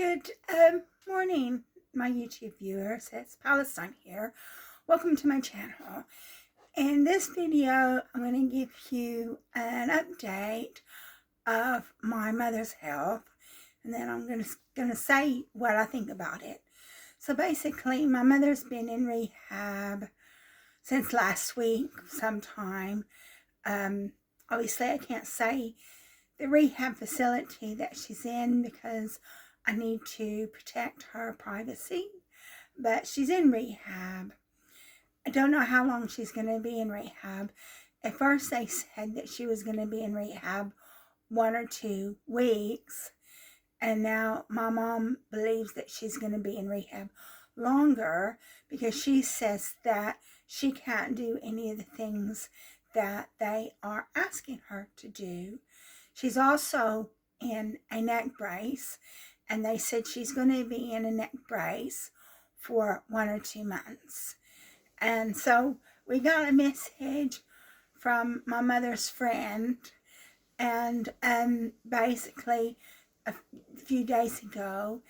Good morning, my YouTube viewers. It's Palestine here. Welcome to my channel. In this video, I'm going to give you an update of my mother's health, and then I'm going to say what I think about it. So basically, my mother's been in rehab since last week sometime. Obviously, I can't say the rehab facility that she's in because I need to protect her privacy, but she's in rehab. I don't know how long she's going to be in rehab. At first they said that she was going to be in rehab 1 or 2 weeks, and now my mom believes that she's going to be in rehab longer because she says that she can't do any of the things that they are asking her to do. She's also in a neck brace, and they said she's going to be in a neck brace for 1 or 2 months. And so we got a message from my mother's friend, and basically a few days ago,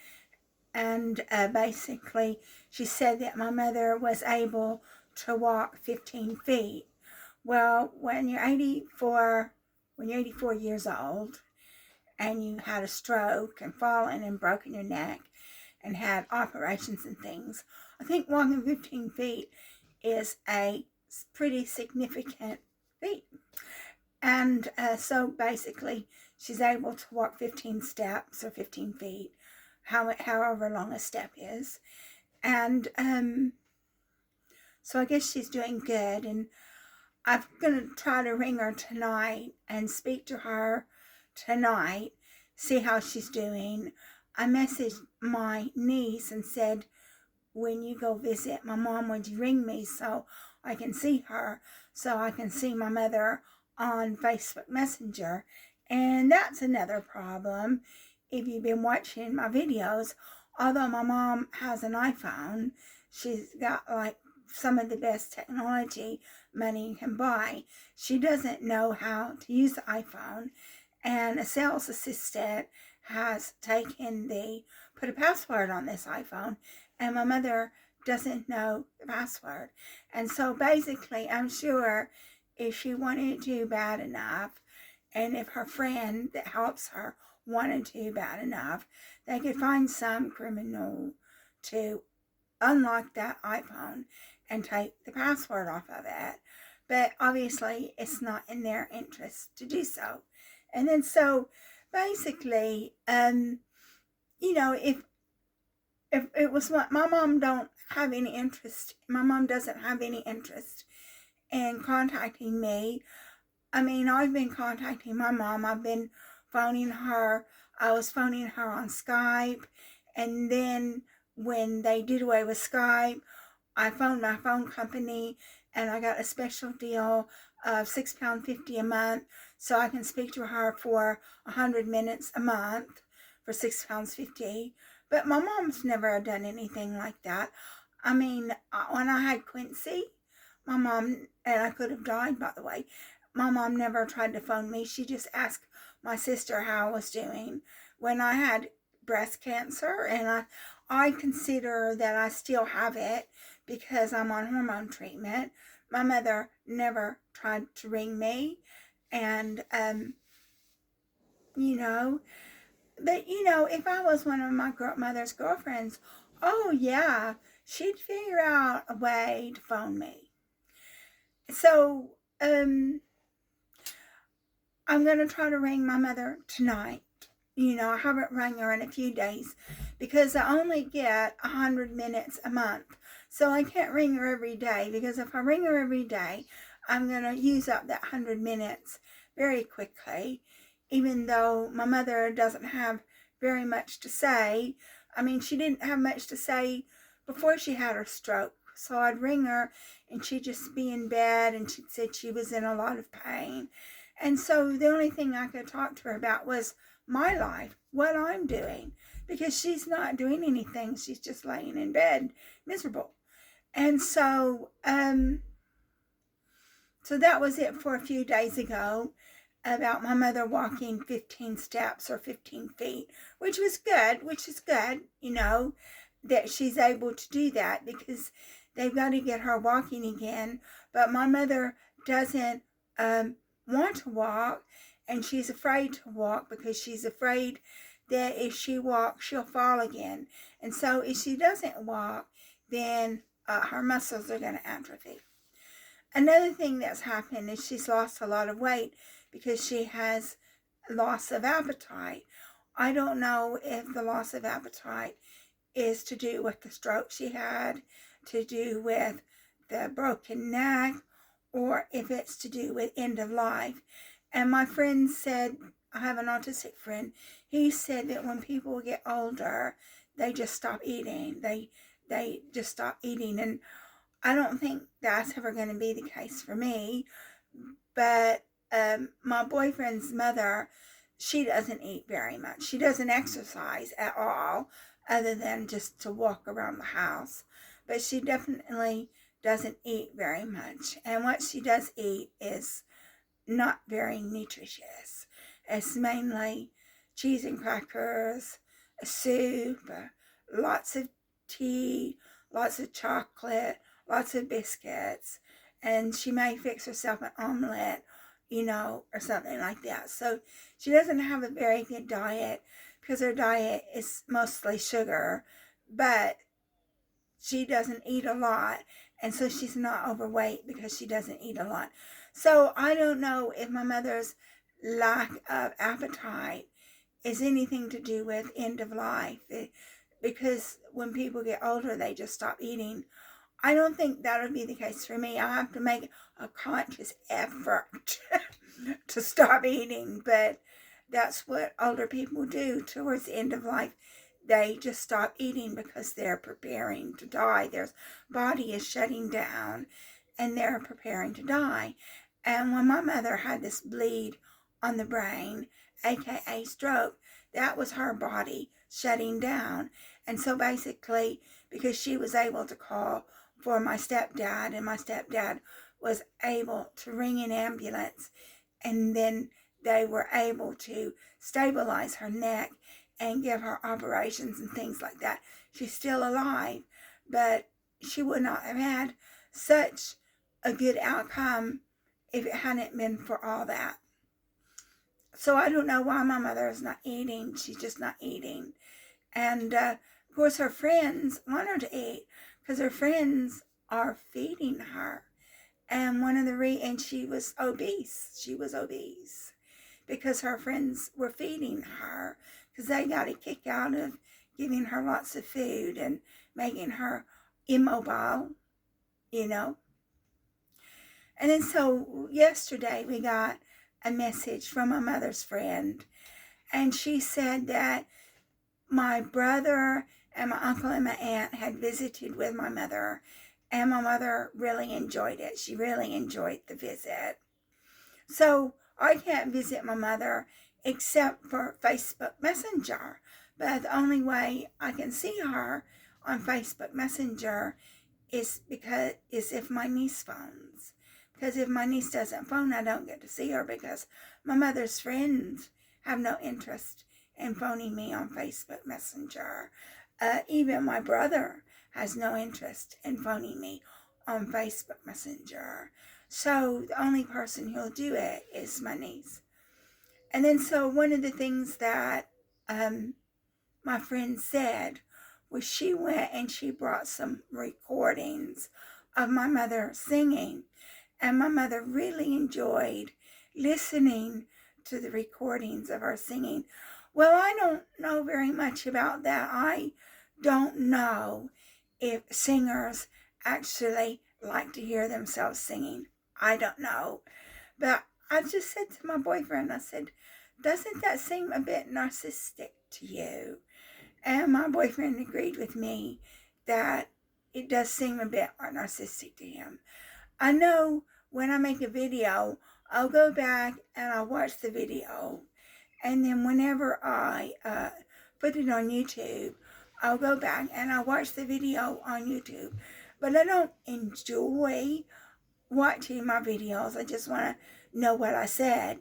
and basically she said that my mother was able to walk 15 feet. Well, when you're 84 years old and you had a stroke and fallen and broken your neck and had operations and things, I think walking 15 feet is a pretty significant feat. And so basically she's able to walk 15 steps or 15 feet, however long a step is. And so I guess she's doing good, and I'm going to try to ring her tonight and speak to her tonight, see how she's doing. I messaged my niece and said, when you go visit my mom, would you ring me so I can see her, so I can see my mother on Facebook Messenger. And that's another problem. If you've been watching my videos, although my mom has an iPhone, she's got like some of the best technology money can buy. She doesn't know how to use the iPhone, and a sales assistant has put a password on this iPhone, and my mother doesn't know the password. And so basically, I'm sure if she wanted to bad enough, and if her friend that helps her wanted to bad enough, they could find some criminal to unlock that iPhone and take the password off of it. But obviously it's not in their interest to do so. And then so basically, you know, if it was what my mom doesn't have any interest in contacting me. I mean, I've been contacting my mom. I've been phoning her. I was phoning her on Skype, and then when they did away with Skype, I phoned my phone company and I got a special deal of £6.50 a month, so I can speak to her for 100 minutes a month for £6.50. But my mom's never done anything like that. I mean, when I had Quincy, my mom, and I could have died, by the way, my mom never tried to phone me. She just asked my sister how I was doing. When I had breast cancer, and I consider that I still have it because I'm on hormone treatment, my mother never tried to ring me. And you know, but you know, if I was one of my mother's girlfriends, oh yeah, she'd figure out a way to phone me. So I'm going to try to ring my mother tonight. You know, I haven't rang her in a few days because I only get 100 minutes a month. So I can't ring her every day, because if I ring her every day, I'm going to use up that 100 minutes very quickly, even though my mother doesn't have very much to say. I mean, she didn't have much to say before she had her stroke. So I'd ring her and she'd just be in bed, and she said she was in a lot of pain. And so the only thing I could talk to her about was my life, what I'm doing, because she's not doing anything. She's just laying in bed, miserable. And so, so that was it for a few days ago. about my mother walking 15 steps or 15 feet, which is good, you know, that she's able to do that because they've got to get her walking again. But my mother doesn't want to walk, and she's afraid to walk because she's afraid that if she walks, she'll fall again. And so if she doesn't walk, then her muscles are going to atrophy. Another thing that's happened is she's lost a lot of weight because she has loss of appetite. I don't know if the loss of appetite is to do with the stroke she had, to do with the broken neck, or if it's to do with end of life. And my friend said, I have an autistic friend, he said that when people get older, they just stop eating. They just stop eating. And I don't think that's ever going to be the case for me. But my boyfriend's mother, she doesn't eat very much. She doesn't exercise at all, other than just to walk around the house. But she definitely doesn't eat very much. And what she does eat is not very nutritious. It's mainly cheese and crackers, a soup, lots of tea, lots of chocolate, lots of biscuits, and she may fix herself an omelet, you know, or something like that. So she doesn't have a very good diet because her diet is mostly sugar, but she doesn't eat a lot, and so she's not overweight because she doesn't eat a lot. So I don't know if my mother's lack of appetite is anything to do with end of life, because when people get older, they just stop eating. I don't think that would be the case for me. I have to make a conscious effort to stop eating, but that's what older people do towards the end of life. They just stop eating because they're preparing to die. Their body is shutting down and they're preparing to die. And when my mother had this bleed on the brain, aka stroke, that was her body shutting down. And so basically, because she was able to call for my stepdad, and my stepdad was able to ring an ambulance, and then they were able to stabilize her neck and give her operations and things like that. She's still alive, but she would not have had such a good outcome if it hadn't been for all that. So I don't know why my mother is not eating. She's just not eating. And of course her friends want her to eat because her friends are feeding her. And and she was obese. She was obese because her friends were feeding her because they got a kick out of giving her lots of food and making her immobile, you know. And then so yesterday we got a message from my mother's friend, and she said that my brother and my uncle and my aunt had visited with my mother, and my mother really enjoyed it. She really enjoyed the visit. So I can't visit my mother except for Facebook Messenger, but the only way I can see her on Facebook Messenger is if my niece phones. Because if my niece doesn't phone, I don't get to see her because my mother's friends have no interest in phoning me on Facebook Messenger. Even my brother has no interest in phoning me on Facebook Messenger. So the only person who'll do it is my niece. And then so one of the things that my friend said was she went and she brought some recordings of my mother singing. And my mother really enjoyed listening to the recordings of her singing. Well, I don't know very much about that. I don't know if singers actually like to hear themselves singing. I don't know. But I just said to my boyfriend, I said, doesn't that seem a bit narcissistic to you? And my boyfriend agreed with me that it does seem a bit narcissistic to him. I know when I make a video, I'll go back and I'll watch the video. And then whenever I put it on YouTube, I'll go back and I'll watch the video on YouTube. But I don't enjoy watching my videos. I just want to know what I said,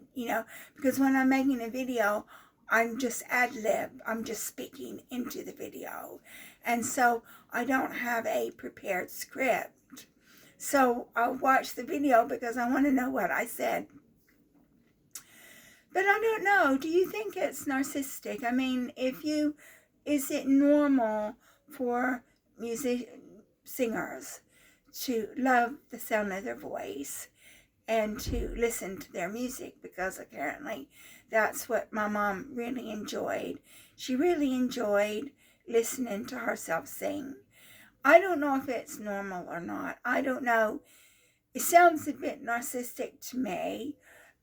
because when I'm making a video, I'm just ad-lib. I'm just speaking into the video. And so I don't have a prepared script. So I'll watch the video because I want to know what I said. But I don't know. Do you think it's narcissistic? I mean, is it normal for singers to love the sound of their voice and to listen to their music? Because apparently that's what my mom really enjoyed. She really enjoyed listening to herself sing. I don't know if it's normal or not. I don't know. It sounds a bit narcissistic to me,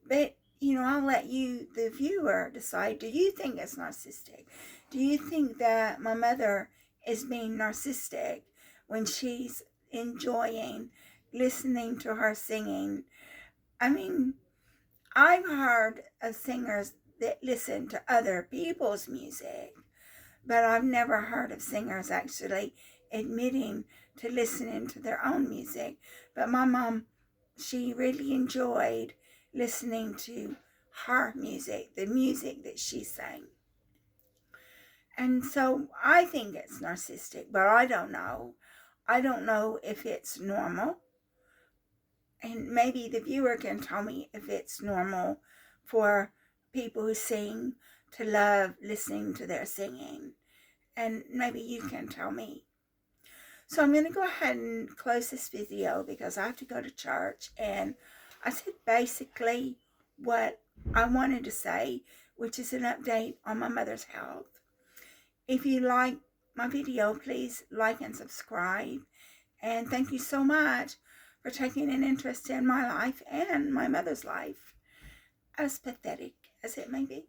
but I'll let you, the viewer, decide. Do you think it's narcissistic? Do you think that my mother is being narcissistic when she's enjoying listening to her singing? I mean, I've heard of singers that listen to other people's music, but I've never heard of singers actually admitting to listening to their own music. But my mom, she really enjoyed listening to her music, the music that she sang. And so I think it's narcissistic, but I don't know. I don't know if it's normal. And maybe the viewer can tell me if it's normal for people who sing to love listening to their singing. And maybe you can tell me. So I'm going to go ahead and close this video because I have to go to church. And I said basically what I wanted to say, which is an update on my mother's health. If you like my video, please like and subscribe. And thank you so much for taking an interest in my life and my mother's life, as pathetic as it may be.